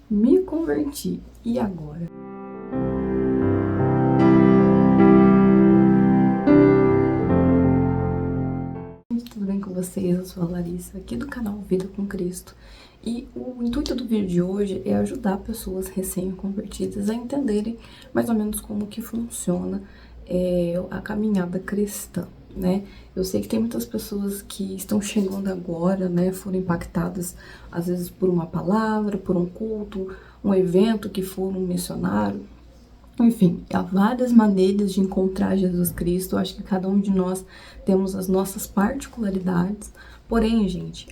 Me converti. E agora? Tudo bem com vocês? Eu sou a Larissa, aqui do canal Vida com Cristo. E o intuito do vídeo de hoje é ajudar pessoas recém-convertidas a entenderem mais ou menos como que funciona a caminhada cristã, né? Eu sei que tem muitas pessoas que estão chegando agora, né? Foram impactadas, às vezes, por uma palavra, por um culto, um evento que for um missionário. Enfim, há várias maneiras de encontrar Jesus Cristo. Eu acho que cada um de nós temos as nossas particularidades. Porém, gente,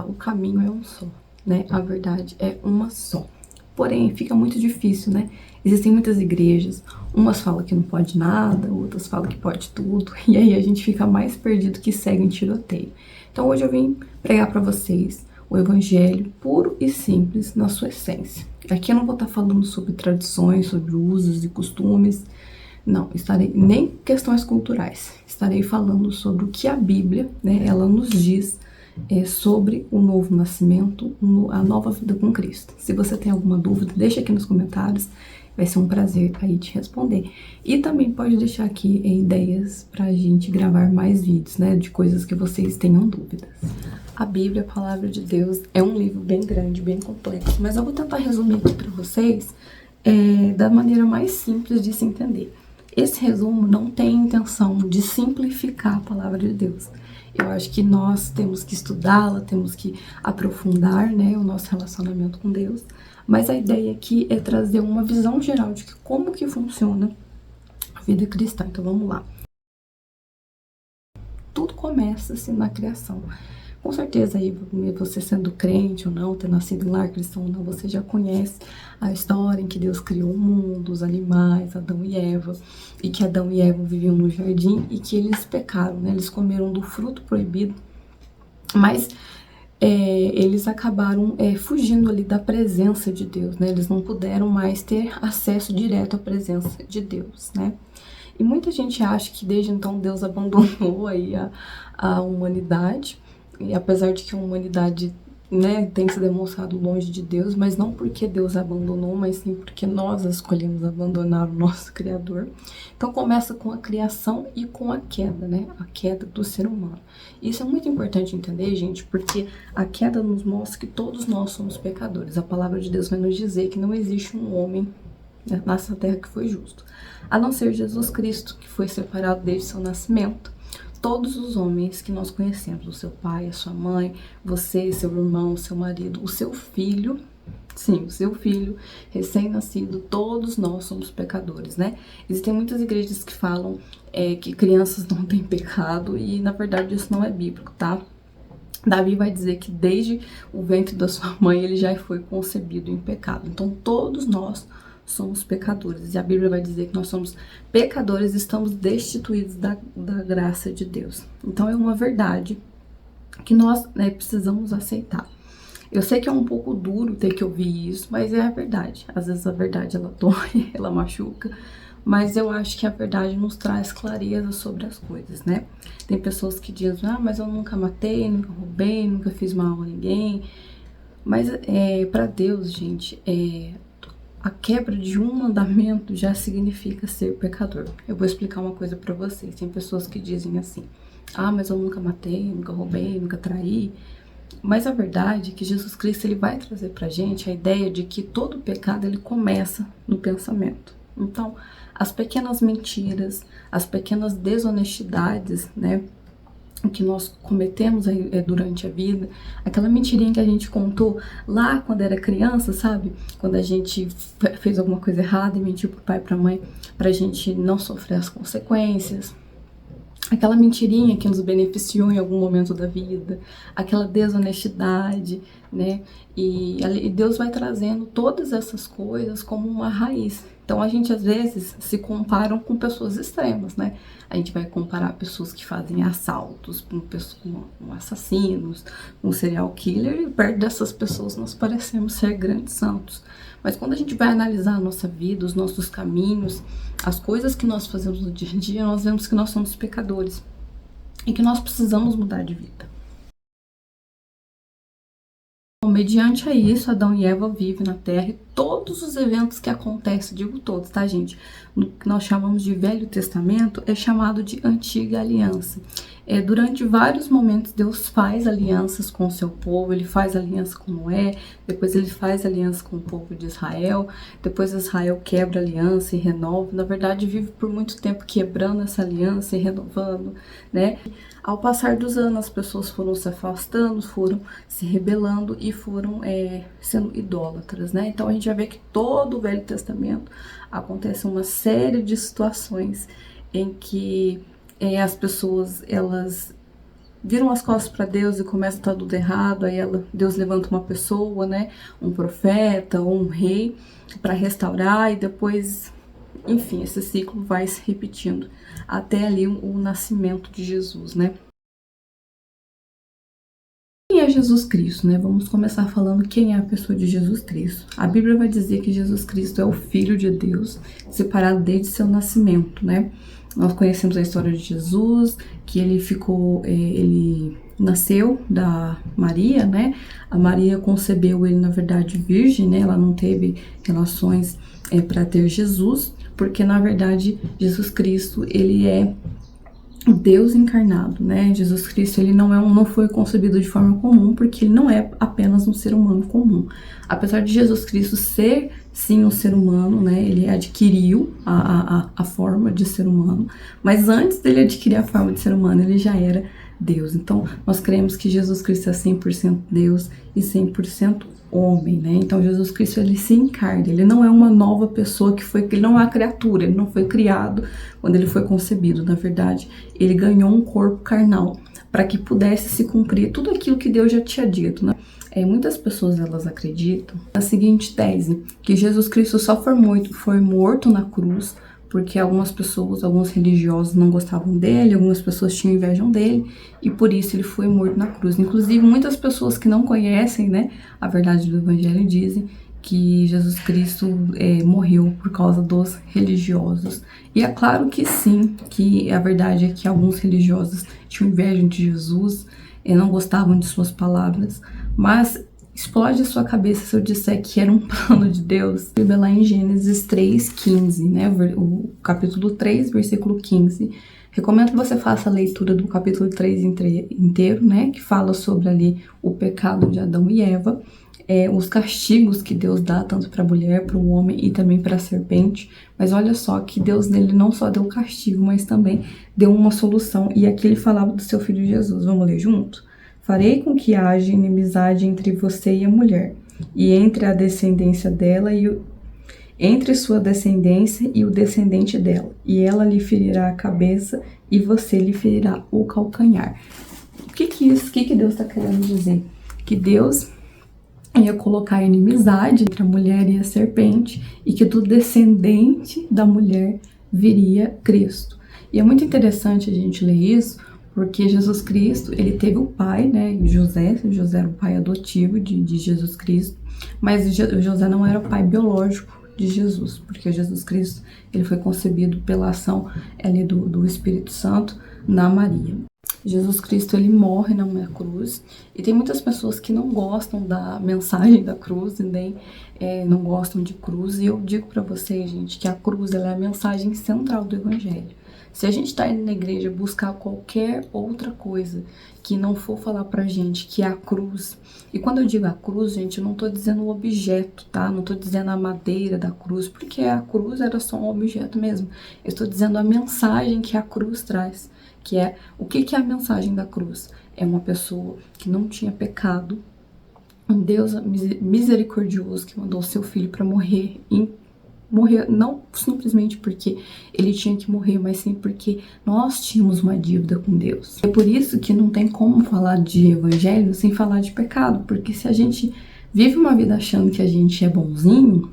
o caminho é um só, né? A verdade é uma só. Porém, fica muito difícil, né? Existem muitas igrejas, umas falam que não pode nada, outras falam que pode tudo, e aí a gente fica mais perdido que segue em tiroteio. Então hoje eu vim pregar para vocês o evangelho puro e simples na sua essência. Aqui eu não vou estar falando sobre tradições, sobre usos e costumes, não, estarei nem questões culturais, estarei falando sobre o que a Bíblia, né, ela nos diz sobre o novo nascimento, a nova vida com Cristo. Se você tem alguma dúvida, deixa aqui nos comentários, vai ser um prazer aí te responder. E também pode deixar aqui ideias pra gente gravar mais vídeos, né, de coisas que vocês tenham dúvidas. A Bíblia, a Palavra de Deus, é um livro bem grande, bem complexo, mas eu vou tentar resumir aqui para vocês da maneira mais simples de se entender. Esse resumo não tem intenção de simplificar a Palavra de Deus. Eu acho que nós temos que estudá-la, temos que aprofundar, né, o nosso relacionamento com Deus, mas a ideia aqui é trazer uma visão geral de como que funciona a vida cristã. Então vamos lá. Tudo começa assim na criação. Com certeza aí, você sendo crente ou não, ter nascido em lar cristão ou não, você já conhece a história em que Deus criou o mundo, os animais, Adão e Eva, e que Adão e Eva viviam no jardim e que eles pecaram, né? Eles comeram do fruto proibido, mas eles acabaram fugindo ali da presença de Deus, né? Eles não puderam mais ter acesso direto à presença de Deus, né? E muita gente acha que desde então Deus abandonou aí a humanidade, e apesar de que a humanidade, né, tem se demonstrado longe de Deus, mas não porque Deus a abandonou, mas sim porque nós escolhemos abandonar o nosso Criador. Então começa com a criação e com a queda, né, a queda do ser humano. Isso é muito importante entender, gente, porque a queda nos mostra que todos nós somos pecadores. A palavra de Deus vai nos dizer que não existe um homem nessa terra que foi justo, a não ser Jesus Cristo, que foi separado desde seu nascimento. Todos os homens que nós conhecemos, o seu pai, a sua mãe, você, seu irmão, seu marido, o seu filho, sim, o seu filho recém-nascido, todos nós somos pecadores, né? Existem muitas igrejas que falam que crianças não têm pecado e, na verdade, isso não é bíblico, tá? Davi vai dizer que desde o ventre da sua mãe ele já foi concebido em pecado. Então, todos nós somos pecadores. E a Bíblia vai dizer que nós somos pecadores e estamos destituídos da graça de Deus. Então, é uma verdade que nós precisamos aceitar. Eu sei que é um pouco duro ter que ouvir isso, mas é a verdade. Às vezes a verdade ela dói, ela machuca, mas eu acho que a verdade nos traz clareza sobre as coisas, né? Tem pessoas que dizem, mas eu nunca matei, nunca roubei, nunca fiz mal a ninguém. Mas para Deus, gente, a quebra de um mandamento já significa ser pecador. Eu vou explicar uma coisa para vocês. Tem pessoas que dizem assim, mas eu nunca matei, nunca roubei, nunca traí. Mas a verdade é que Jesus Cristo ele vai trazer pra gente a ideia de que todo pecado ele começa no pensamento. Então, as pequenas mentiras, as pequenas desonestidades, né, que nós cometemos durante a vida, aquela mentirinha que a gente contou lá quando era criança, sabe? Quando a gente fez alguma coisa errada e mentiu pro pai e pra mãe pra gente não sofrer as consequências. Aquela mentirinha que nos beneficiou em algum momento da vida, aquela desonestidade, né? E Deus vai trazendo todas essas coisas como uma raiz. Então a gente às vezes se compara com pessoas extremas, né? A gente vai comparar pessoas que fazem assaltos com assassinos, com serial killer, e perto dessas pessoas nós parecemos ser grandes santos. Mas quando a gente vai analisar a nossa vida, os nossos caminhos, as coisas que nós fazemos no dia a dia, nós vemos que nós somos pecadores e que nós precisamos mudar de vida. Mediante a isso, Adão e Eva vivem na Terra todos os eventos que acontecem, digo todos, tá, gente? No que nós chamamos de Velho Testamento, é chamado de Antiga Aliança. Durante vários momentos, Deus faz alianças com o seu povo, ele faz aliança com Noé, depois ele faz aliança com o povo de Israel, depois Israel quebra a aliança e renova, na verdade vive por muito tempo quebrando essa aliança e renovando, né? Ao passar dos anos, as pessoas foram se afastando, foram se rebelando e foram sendo idólatras, né? Então a gente vai ver que todo o Velho Testamento acontece uma série de situações em que as pessoas, elas viram as costas para Deus e começa a estar tudo errado, aí Deus levanta uma pessoa, né, um profeta ou um rei para restaurar, e depois, enfim, esse ciclo vai se repetindo até ali o nascimento de Jesus, né. Quem é Jesus Cristo, né? Vamos começar falando quem é a pessoa de Jesus Cristo. A Bíblia vai dizer que Jesus Cristo é o Filho de Deus, separado desde seu nascimento, né? Nós conhecemos a história de Jesus, que ele nasceu da Maria, né? A Maria concebeu ele, na verdade, virgem, né? Ela não teve relações para ter Jesus, porque, na verdade, Jesus Cristo, ele é Deus encarnado, né? Jesus Cristo, ele não foi concebido de forma comum, porque ele não é apenas um ser humano comum. Apesar de Jesus Cristo ser, sim, um ser humano, né? Ele adquiriu a forma de ser humano, mas antes dele adquirir a forma de ser humano, ele já era Deus. Então, nós cremos que Jesus Cristo é 100% Deus e 100% homem, né? Então, Jesus Cristo, ele se encarna, ele não é uma nova pessoa ele não é uma criatura, ele não foi criado quando ele foi concebido. Na verdade, ele ganhou um corpo carnal para que pudesse se cumprir tudo aquilo que Deus já tinha dito, né? Muitas pessoas, elas acreditam na seguinte tese, que Jesus Cristo só foi morto na cruz porque algumas pessoas, alguns religiosos não gostavam dele, algumas pessoas tinham inveja dele, e por isso ele foi morto na cruz. Inclusive, muitas pessoas que não conhecem, né, a verdade do Evangelho dizem que Jesus Cristo morreu por causa dos religiosos. E é claro que sim, que a verdade é que alguns religiosos tinham inveja de Jesus, não gostavam de suas palavras, mas explode a sua cabeça se eu disser que era um plano de Deus. Bíblia lá em Gênesis 3:15, né? O capítulo 3, versículo 15. Recomendo que você faça a leitura do capítulo 3 inteiro, né? Que fala sobre ali o pecado de Adão e Eva, os castigos que Deus dá tanto para a mulher, para o homem e também para a serpente. Mas olha só que Deus nele não só deu castigo, mas também deu uma solução. E aqui ele falava do seu filho Jesus. Vamos ler junto? Farei com que haja inimizade entre você e a mulher, e entre a descendência dela entre sua descendência e o descendente dela, e ela lhe ferirá a cabeça e você lhe ferirá o calcanhar. O que Deus está querendo dizer? Que Deus ia colocar inimizade entre a mulher e a serpente, e que do descendente da mulher viria Cristo. E é muito interessante a gente ler isso, porque Jesus Cristo, ele teve o pai, né, José era o pai adotivo de Jesus Cristo, mas José não era o pai biológico de Jesus, porque Jesus Cristo, ele foi concebido pela ação ali do Espírito Santo na Maria. Jesus Cristo, ele morre na cruz, e tem muitas pessoas que não gostam da mensagem da cruz, e nem não gostam de cruz, e eu digo para vocês, gente, que a cruz, ela é a mensagem central do Evangelho. Se a gente tá indo na igreja buscar qualquer outra coisa que não for falar pra gente que é a cruz, e quando eu digo a cruz, gente, eu não tô dizendo o objeto, tá? Não tô dizendo a madeira da cruz, porque a cruz era só um objeto mesmo. Eu estou dizendo a mensagem que a cruz traz, que é, o que é a mensagem da cruz? É uma pessoa que não tinha pecado, um Deus misericordioso que mandou seu filho para morrer não simplesmente porque ele tinha que morrer, mas sim porque nós tínhamos uma dívida com Deus. É por isso que não tem como falar de evangelho sem falar de pecado, porque se a gente vive uma vida achando que a gente é bonzinho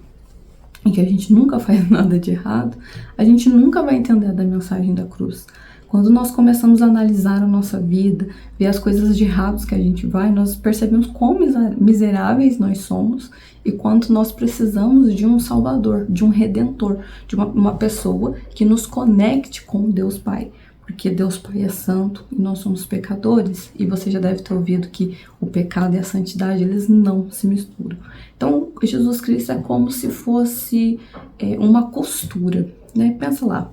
e que a gente nunca faz nada de errado, a gente nunca vai entender da mensagem da cruz. Quando nós começamos a analisar a nossa vida, ver as coisas de errados que a gente vai, nós percebemos quão miseráveis nós somos e quanto nós precisamos de um Salvador, de um Redentor, de uma pessoa que nos conecte com Deus Pai. porque Deus Pai é santo e nós somos pecadores, e você já deve ter ouvido que o pecado e a santidade, eles não se misturam. Então, Jesus Cristo é como se fosse uma costura, né? Pensa lá,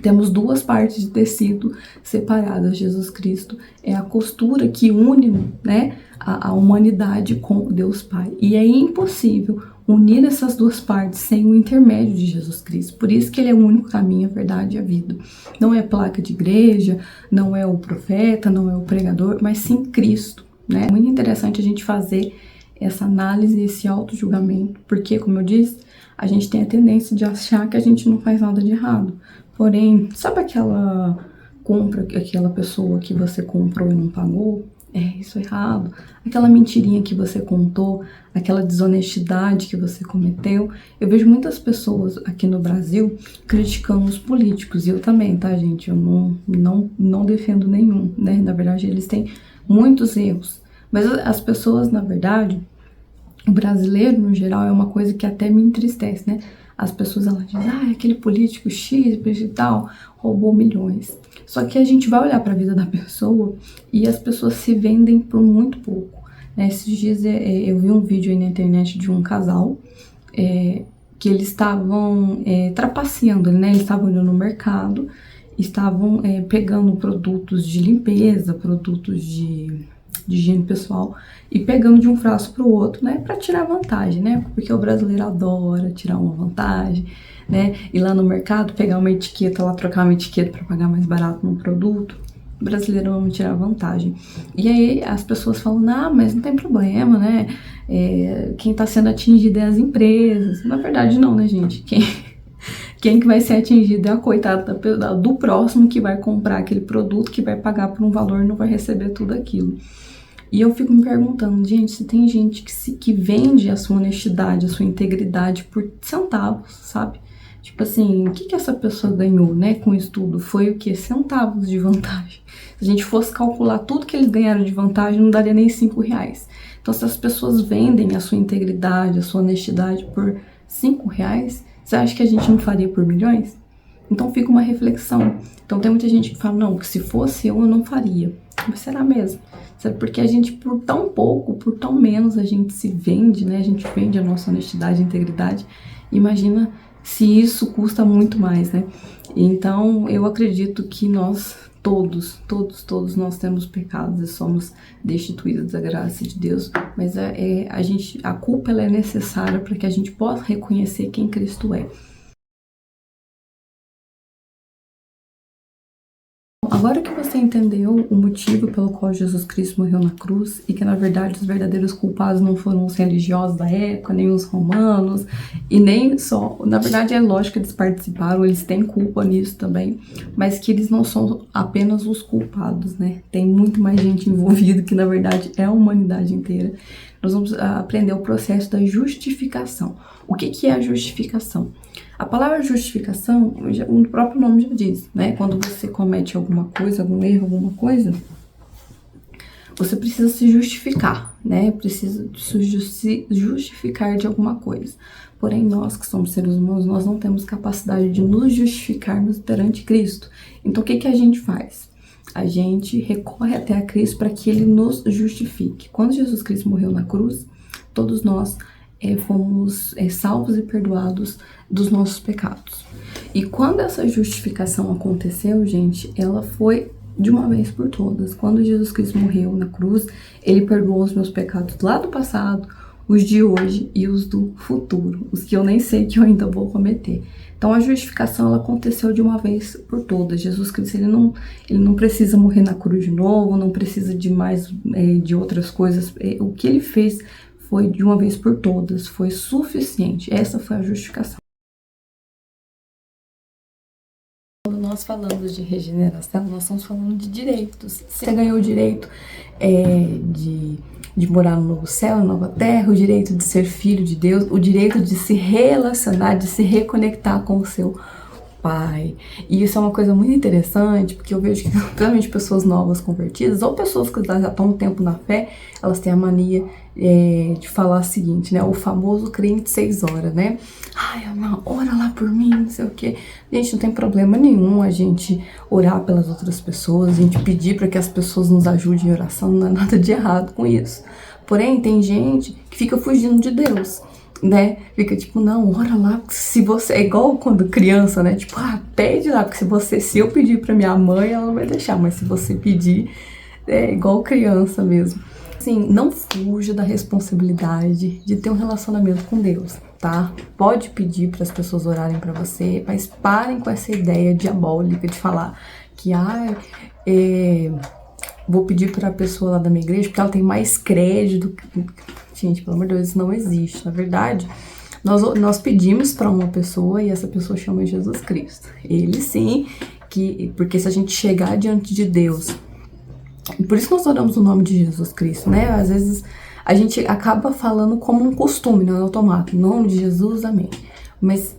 temos duas partes de tecido separadas. Jesus Cristo é a costura que une, né, a humanidade com Deus Pai. E é impossível unir essas duas partes sem o intermédio de Jesus Cristo. Por isso que ele é o único caminho, a verdade e a vida. Não é placa de igreja, não é o profeta, não é o pregador, mas sim Cristo, né? É muito interessante a gente fazer essa análise, esse auto-julgamento, porque, como eu disse, a gente tem a tendência de achar que a gente não faz nada de errado. Porém, sabe aquela compra, aquela pessoa que você comprou e não pagou? Isso é errado. Aquela mentirinha que você contou, aquela desonestidade que você cometeu. Eu vejo muitas pessoas aqui no Brasil criticando os políticos, e eu também, tá, gente? Eu não defendo nenhum, né? Na verdade, eles têm muitos erros. Mas as pessoas, na verdade, o brasileiro, no geral, é uma coisa que até me entristece, né? As pessoas, elas dizem, aquele político X e tal, roubou milhões. Só que a gente vai olhar para a vida da pessoa e as pessoas se vendem por muito pouco, né? Esses dias eu vi um vídeo aí na internet de um casal que eles estavam trapaceando, né? Eles estavam indo no mercado, estavam pegando produtos de limpeza, produtos de higiene pessoal, e pegando de um frasco para o outro, né, para tirar vantagem, né, porque o brasileiro adora tirar uma vantagem, né, ir lá no mercado, pegar uma etiqueta lá, trocar uma etiqueta para pagar mais barato no produto. O brasileiro ama tirar vantagem. E aí as pessoas falam, mas não tem problema, né, quem tá sendo atingido é as empresas. Na verdade não, né, gente, quem que vai ser atingido é a coitada do próximo que vai comprar aquele produto, que vai pagar por um valor e não vai receber tudo aquilo. E eu fico me perguntando, gente, se tem gente que vende a sua honestidade, a sua integridade por centavos, sabe? Tipo assim, o que essa pessoa ganhou, né, com isso tudo? Foi o quê? Centavos de vantagem. Se a gente fosse calcular tudo que eles ganharam de vantagem, não daria nem R$5. Então, se as pessoas vendem a sua integridade, a sua honestidade por R$5, você acha que a gente não faria por milhões? Então fica uma reflexão. Então tem muita gente que fala, não, que se fosse eu não faria. Mas será mesmo? Sabe? Porque a gente, por tão pouco, por tão menos, a gente se vende, né? A gente vende a nossa honestidade e integridade. Imagina se isso custa muito mais, né? Então eu acredito que nós, todos nós temos pecados e somos destituídos da graça de Deus, mas a culpa ela é necessária para que a gente possa reconhecer quem Cristo é. Agora que você entendeu o motivo pelo qual Jesus Cristo morreu na cruz e que na verdade os verdadeiros culpados não foram os religiosos da época, nem os romanos, e nem só, na verdade é lógico que eles participaram, eles têm culpa nisso também, mas que eles não são apenas os culpados, né? Tem muito mais gente envolvida que na verdade é a humanidade inteira. Nós vamos aprender o processo da justificação. O que é a justificação? A palavra justificação, o próprio nome já diz, né? Quando você comete alguma coisa, algum erro, alguma coisa, você precisa se justificar, né? Precisa se justificar de alguma coisa. Porém, nós que somos seres humanos, nós não temos capacidade de nos justificarmos perante Cristo. Então, o que a gente faz? A gente recorre até a Cristo para que Ele nos justifique. Quando Jesus Cristo morreu na cruz, todos nós fomos salvos e perdoados dos nossos pecados. E quando essa justificação aconteceu, gente, ela foi de uma vez por todas. Quando Jesus Cristo morreu na cruz, Ele perdoou os meus pecados lá do passado, os de hoje e os do futuro, os que eu nem sei que eu ainda vou cometer. Então a justificação ela aconteceu de uma vez por todas. Jesus Cristo ele não precisa morrer na cruz de novo, não precisa de mais de outras coisas. O que Ele fez foi de uma vez por todas, foi suficiente. Essa foi a justificação. Quando nós falamos de regeneração, nós estamos falando de direitos. Você ganhou o direito de morar no novo céu, na nova terra, o direito de ser filho de Deus, o direito de se relacionar, de se reconectar com o seu Pai. E isso é uma coisa muito interessante, porque eu vejo que, principalmente pessoas novas convertidas, ou pessoas que já estão um tempo na fé, elas têm a mania de falar o seguinte, né? O famoso crente 6 horas, né? Ai, irmã, ora lá por mim, não sei o quê. Gente, não tem problema nenhum a gente orar pelas outras pessoas, a gente pedir para que as pessoas nos ajudem em oração, não há nada de errado com isso. Porém, tem gente que fica fugindo de Deus, né? Fica tipo, não, ora lá, se você... É igual quando criança, né? Tipo, pede lá, porque se eu pedir pra minha mãe, ela não vai deixar, mas se você pedir, é igual criança mesmo. Assim, não fuja da responsabilidade de ter um relacionamento com Deus, tá? Pode pedir para as pessoas orarem para você, mas parem com essa ideia diabólica de falar que, vou pedir para a pessoa lá da minha igreja porque ela tem mais crédito. Gente, pelo amor de Deus, isso não existe. Na verdade, nós pedimos para uma pessoa e essa pessoa chama Jesus Cristo. Ele sim, porque se a gente chegar diante de Deus, e por isso nós oramos o nome de Jesus Cristo, né? Às vezes a gente acaba falando como um costume, não é automático. Em nome de Jesus, amém. Mas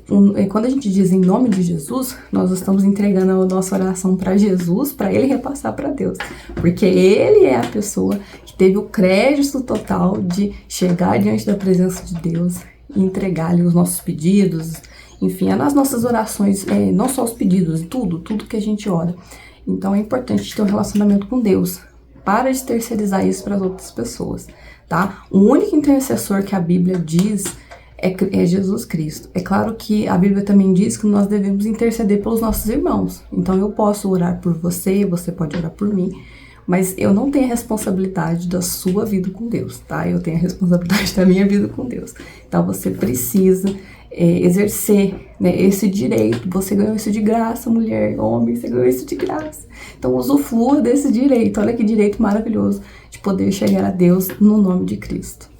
quando a gente diz em nome de Jesus, nós estamos entregando a nossa oração para Jesus, para ele repassar para Deus. Porque ele é a pessoa que teve o crédito total de chegar diante da presença de Deus e entregar-lhe os nossos pedidos, enfim, as nossas orações, não só os pedidos, tudo que a gente ora. Então é importante ter um relacionamento com Deus. Para de terceirizar isso para as outras pessoas, tá? O único intercessor que a Bíblia diz é Jesus Cristo. É claro que a Bíblia também diz que nós devemos interceder pelos nossos irmãos. Então eu posso orar por você, você pode orar por mim, mas eu não tenho a responsabilidade da sua vida com Deus, tá? Eu tenho a responsabilidade da minha vida com Deus. Então você precisa exercer, né, esse direito. Você ganhou isso de graça, mulher, homem, você ganhou isso de graça. Então usufrua desse direito. Olha que direito maravilhoso de poder chegar a Deus no nome de Cristo.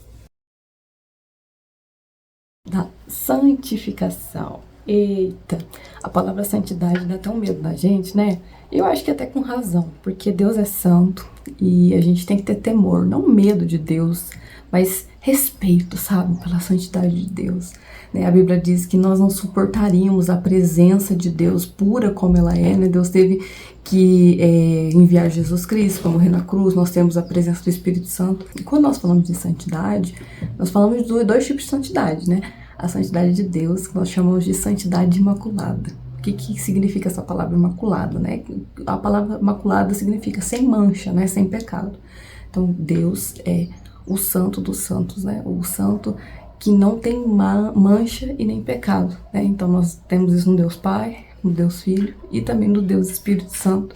Da santificação. Eita, a palavra santidade dá tão medo na gente, né? Eu acho que até com razão, porque Deus é santo e a gente tem que ter temor, não medo de Deus, mas respeito, sabe, pela santidade de Deus. Né? A Bíblia diz que nós não suportaríamos a presença de Deus pura como ela é, né? Deus teve que enviar Jesus Cristo para morrer na cruz, nós temos a presença do Espírito Santo. E quando nós falamos de santidade, nós falamos de dois tipos de santidade, né? A santidade de Deus, que nós chamamos de santidade imaculada. O que significa essa palavra imaculada, né? A palavra imaculada significa sem mancha, né? Sem pecado. Então, Deus é o santo dos santos, né? O santo que não tem mancha e nem pecado, né? Então, nós temos isso no Deus Pai, no Deus Filho e também no Deus Espírito Santo.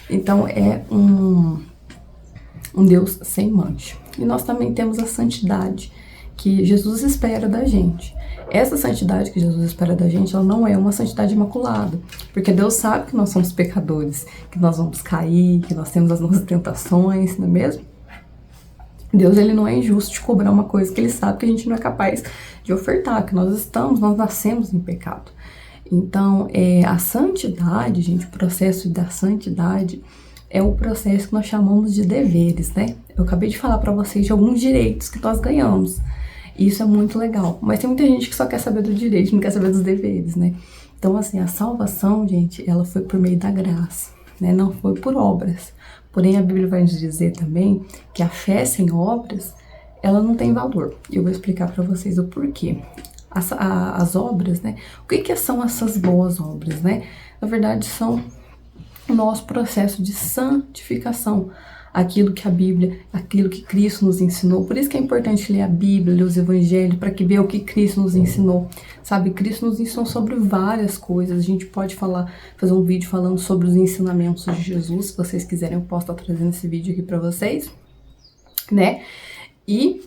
Então, é um Deus sem mancha. E nós também temos a santidade que Jesus espera da gente. Essa santidade que Jesus espera da gente, ela não é uma santidade imaculada, porque Deus sabe que nós somos pecadores, que nós vamos cair, que nós temos as nossas tentações, não é mesmo? Deus, ele não é injusto de cobrar uma coisa que ele sabe que a gente não é capaz de ofertar, que nós nascemos em pecado. Então, a santidade, gente, o processo da santidade é o processo que nós chamamos de deveres, né? Eu acabei de falar para vocês de alguns direitos que nós ganhamos. Isso é muito legal. Mas tem muita gente que só quer saber do direito, não quer saber dos deveres, né? Então, assim, a salvação, gente, ela foi por meio da graça, né? Não foi por obras. Porém, a Bíblia vai nos dizer também que a fé sem obras, ela não tem valor. E eu vou explicar para vocês o porquê. As obras, né? O que são essas boas obras, né? Na verdade, são o nosso processo de santificação. Aquilo que a Bíblia, aquilo que Cristo nos ensinou. Por isso que é importante ler a Bíblia, ler os Evangelhos, para que ver o que Cristo nos ensinou. Sabe, Cristo nos ensinou sobre várias coisas. A gente pode fazer um vídeo falando sobre os ensinamentos de Jesus. Se vocês quiserem, eu posso estar trazendo esse vídeo aqui para vocês, né? E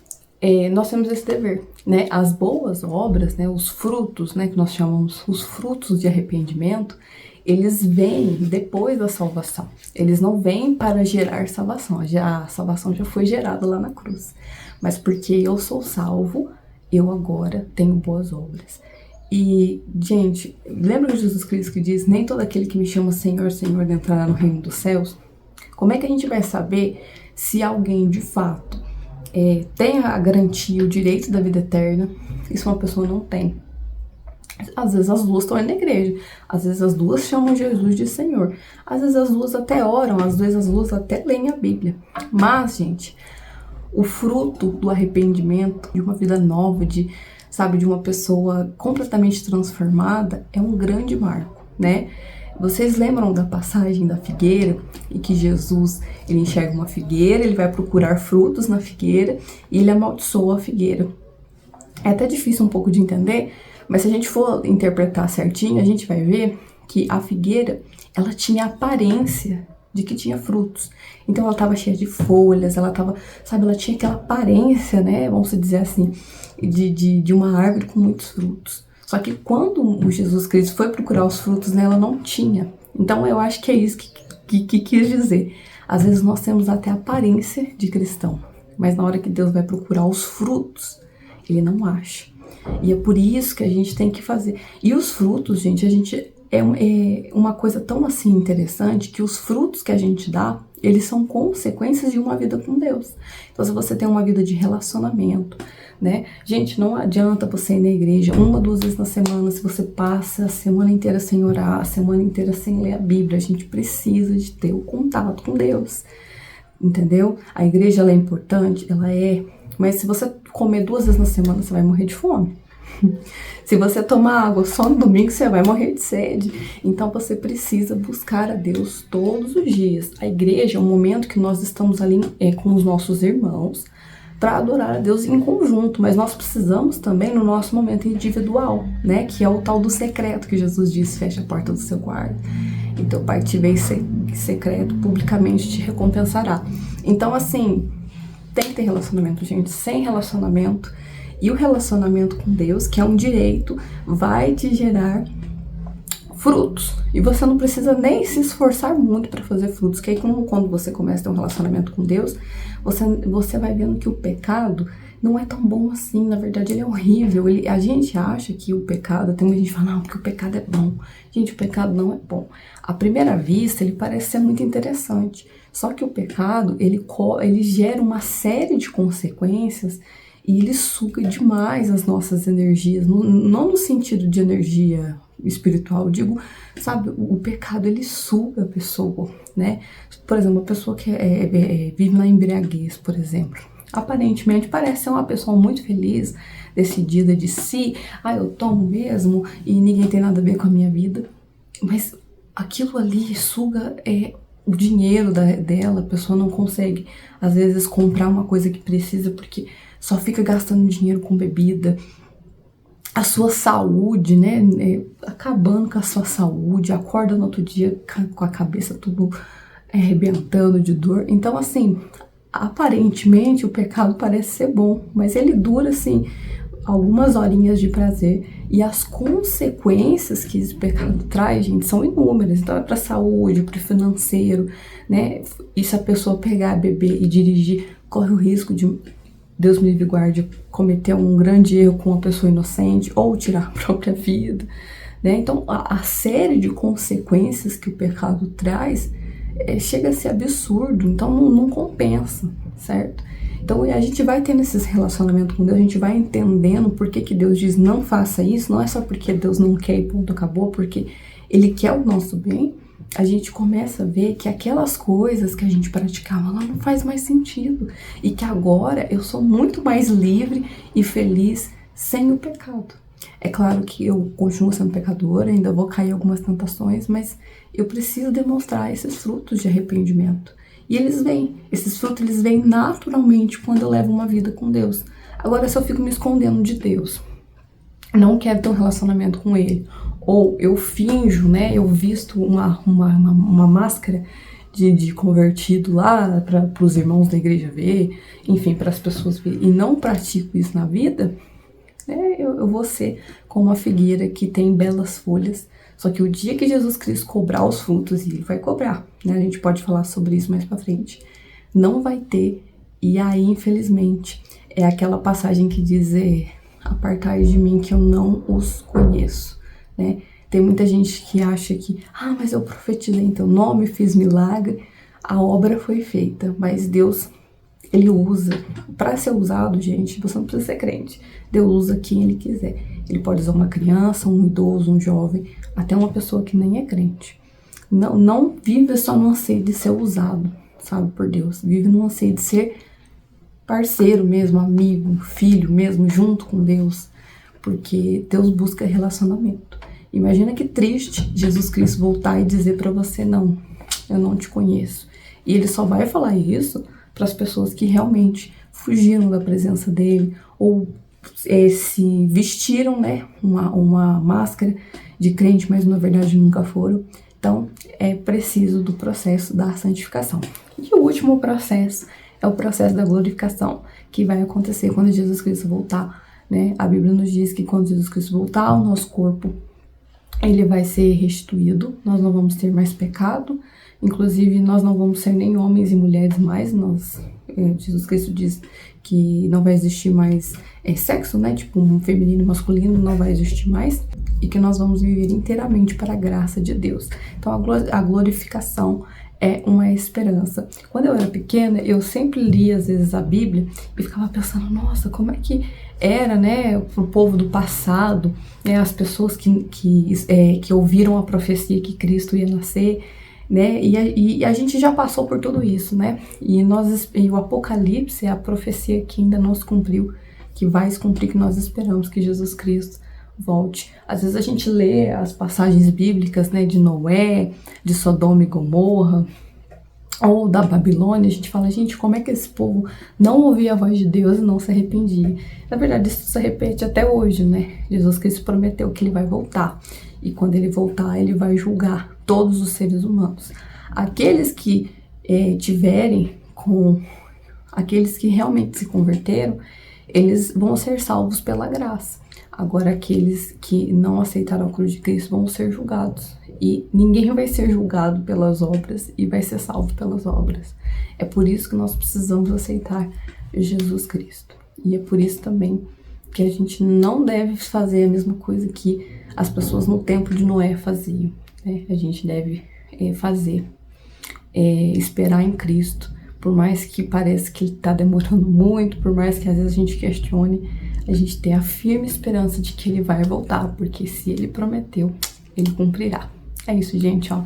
nós temos esse dever, né? As boas obras, né? Os frutos, né? Que nós chamamos os frutos de arrependimento, eles vêm depois da salvação. Eles não vêm para gerar salvação. A salvação já foi gerada lá na cruz. Mas porque eu sou salvo, eu agora tenho boas obras. E, gente, lembra de Jesus Cristo que diz: nem todo aquele que me chama Senhor, Senhor entrará no reino dos céus? Como é que a gente vai saber se alguém, de fato, tem a garantia, o direito da vida eterna, e se uma pessoa não tem? Às vezes as duas estão indo na igreja, às vezes as duas chamam Jesus de Senhor, às vezes as duas até oram, às vezes as duas até leem a Bíblia. Mas, gente, o fruto do arrependimento, de uma vida nova, de uma pessoa completamente transformada, é um grande marco, né? Vocês lembram da passagem da figueira, em que Jesus, ele enxerga uma figueira, ele vai procurar frutos na figueira e ele amaldiçoa a figueira. É até difícil um pouco de entender, mas se a gente for interpretar certinho, a gente vai ver que a figueira, ela tinha aparência de que tinha frutos. Então ela estava cheia de folhas, ela estava, sabe, ela tinha aquela aparência, né, vamos dizer assim, de uma árvore com muitos frutos. Só que quando o Jesus Cristo foi procurar os frutos nela, não tinha. Então eu acho que é isso que quis dizer. Às vezes nós temos até a aparência de cristão, mas na hora que Deus vai procurar os frutos, ele não acha. E é por isso que a gente tem que fazer. E os frutos, gente, é uma coisa tão assim interessante, que os frutos que a gente dá, eles são consequências de uma vida com Deus. Então, se você tem uma vida de relacionamento, né? Gente, não adianta você ir na igreja 1 ou 2 vezes na semana, se você passa a semana inteira sem orar, a semana inteira sem ler a Bíblia. A gente precisa de ter o contato com Deus, entendeu? A igreja, ela é importante, ela é... Mas se você comer 2 vezes na semana, você vai morrer de fome. Se você tomar água só no domingo, você vai morrer de sede. Então você precisa buscar a Deus todos os dias. A igreja é um momento que nós estamos ali com os nossos irmãos para adorar a Deus em conjunto, mas nós precisamos também no nosso momento individual, né? Que é o tal do secreto que Jesus disse: fecha a porta do seu quarto, e teu pai te vê em secreto, publicamente te recompensará. Então, assim, tem que ter relacionamento, gente. Sem relacionamento, e o relacionamento com Deus, que é um direito, vai te gerar frutos. E você não precisa nem se esforçar muito para fazer frutos, que aí quando você começa a ter um relacionamento com Deus, você vai vendo que o pecado não é tão bom assim. Na verdade, ele é horrível. A gente acha que o pecado, tem muita gente que fala, não, porque o pecado é bom. Gente, o pecado não é bom. À primeira vista, ele parece ser muito interessante. Só que o pecado, ele gera uma série de consequências e ele suga demais as nossas energias. Não no sentido de energia espiritual, eu digo, sabe, o pecado, ele suga a pessoa, né? Por exemplo, uma pessoa que vive na embriaguez, por exemplo, aparentemente parece ser uma pessoa muito feliz, decidida de si, eu tomo mesmo e ninguém tem nada a ver com a minha vida, mas aquilo ali suga o dinheiro dela. A pessoa não consegue, às vezes, comprar uma coisa que precisa porque só fica gastando dinheiro com bebida. A sua saúde, né, acabando com a sua saúde, acorda no outro dia com a cabeça tudo arrebentando de dor. Então, assim, aparentemente o pecado parece ser bom, mas ele dura, assim, algumas horinhas de prazer, e as consequências que esse pecado traz, gente, são inúmeras. Então é para a saúde, para o financeiro, né? E se a pessoa pegar, beber e dirigir, corre o risco de, Deus me livre e guarde, cometer um grande erro com uma pessoa inocente ou tirar a própria vida, né? Então a série de consequências que o pecado traz chega a ser absurdo. Então não compensa, certo? Então a gente vai tendo esses relacionamentos com Deus, a gente vai entendendo por que Deus diz não faça isso. Não é só porque Deus não quer e ponto, acabou, porque Ele quer o nosso bem. A gente começa a ver que aquelas coisas que a gente praticava lá não faz mais sentido, e que agora eu sou muito mais livre e feliz sem o pecado. É claro que eu continuo sendo pecadora, ainda vou cair em algumas tentações, mas eu preciso demonstrar esses frutos de arrependimento. E esses frutos eles vêm naturalmente quando eu levo uma vida com Deus. Agora, se eu fico me escondendo de Deus, não quero ter um relacionamento com Ele, ou eu finjo, né, eu visto uma máscara de convertido lá para os irmãos da igreja ver, enfim, para as pessoas verem, e não pratico isso na vida, eu vou ser como uma figueira que tem belas folhas. Só que o dia que Jesus Cristo cobrar os frutos, e Ele vai cobrar, né? A gente pode falar sobre isso mais pra frente, não vai ter. E aí, infelizmente, é aquela passagem que diz: apartai de mim que eu não os conheço, né? Tem muita gente que acha que, mas eu profetizei em teu nome, fiz milagre, a obra foi feita, mas Deus, Ele usa, para ser usado, gente, você não precisa ser crente. Deus usa quem Ele quiser. Ele pode usar uma criança, um idoso, um jovem, até uma pessoa que nem é crente. Não vive só no anseio de ser usado, sabe, por Deus. Vive no anseio de ser parceiro mesmo, amigo, filho mesmo, junto com Deus. Porque Deus busca relacionamento. Imagina que triste Jesus Cristo voltar e dizer para você, não, eu não te conheço. E Ele só vai falar isso para as pessoas que realmente fugiram da presença dele ou se vestiram, né, uma máscara de crente, mas na verdade nunca foram. Então, é preciso do processo da santificação. E o último processo é o processo da glorificação, que vai acontecer quando Jesus Cristo voltar, né? A Bíblia nos diz que quando Jesus Cristo voltar, o nosso corpo, ele vai ser restituído, nós não vamos ter mais pecado, inclusive nós não vamos ser nem homens e mulheres mais, Jesus Cristo diz que não vai existir mais sexo, né, tipo um feminino e masculino, não vai existir mais, e que nós vamos viver inteiramente para a graça de Deus. Então a glorificação é uma esperança. Quando eu era pequena, eu sempre lia às vezes a Bíblia e ficava pensando, nossa, como é que era, né, pro povo do passado, né, as pessoas que ouviram a profecia que Cristo ia nascer, né, e a gente já passou por tudo isso, né, e o Apocalipse é a profecia que ainda não se cumpriu, que vai se cumprir, que nós esperamos que Jesus Cristo volte. Às vezes a gente lê as passagens bíblicas, né, de Noé, de Sodoma e Gomorra, ou da Babilônia, a gente fala, gente, como é que esse povo não ouvia a voz de Deus e não se arrependia? Na verdade, isso se repete até hoje, né? Jesus Cristo prometeu que Ele vai voltar. E quando Ele voltar, Ele vai julgar todos os seres humanos. Aqueles que aqueles que realmente se converteram, eles vão ser salvos pela graça. Agora, aqueles que não aceitaram a cruz de Cristo vão ser julgados. E ninguém vai ser julgado pelas obras e vai ser salvo pelas obras. É por isso que nós precisamos aceitar Jesus Cristo. E é por isso também que a gente não deve fazer a mesma coisa que as pessoas no tempo de Noé faziam, né? A gente deve esperar em Cristo. Por mais que pareça que ele está demorando muito, por mais que às vezes a gente questione, a gente tem a firme esperança de que ele vai voltar, porque se ele prometeu, ele cumprirá. É isso, gente, ó.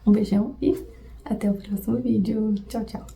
Um beijão e até o próximo vídeo. Tchau, tchau.